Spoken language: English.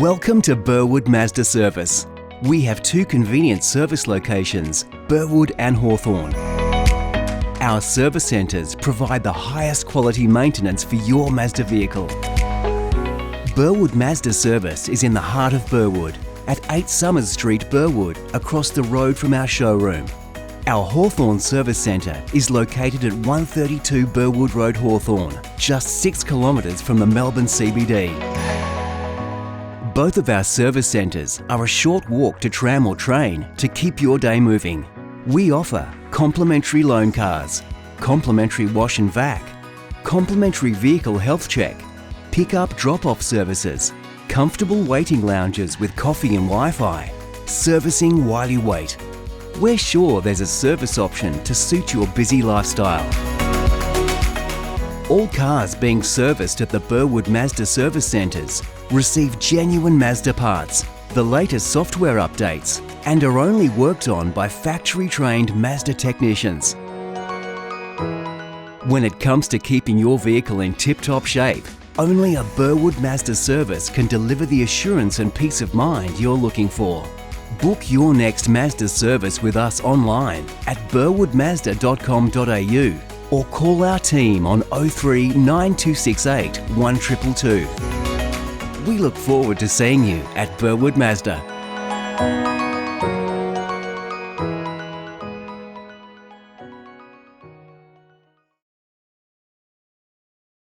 Welcome to Burwood Mazda Service. We have two convenient service locations, Burwood and Hawthorn. Our service centres provide the highest quality maintenance for your Mazda vehicle. Burwood Mazda Service is in the heart of Burwood, at 8 Summers Street, Burwood, across the road from our showroom. Our Hawthorn Service Centre is located at 132 Burwood Road, Hawthorn, just 6 kilometres from the Melbourne CBD. Both of our service centres are a short walk to tram or train to keep your day moving. We offer complimentary loan cars, complimentary wash and vac, complimentary vehicle health check, pick-up drop-off services, comfortable waiting lounges with coffee and Wi-Fi, servicing while you wait. We're sure there's a service option to suit your busy lifestyle. All cars being serviced at the Burwood Mazda Service Centres receive genuine Mazda Parts, the latest software updates, and are only worked on by factory-trained Mazda Technicians. When it comes to keeping your vehicle in tip-top shape, only a Burwood Mazda Service can deliver the assurance and peace of mind you're looking for. Book your next Mazda service with us online at burwoodmazda.com.au or call our team on 03 9268 1222. We look forward to seeing you at Burwood Mazda.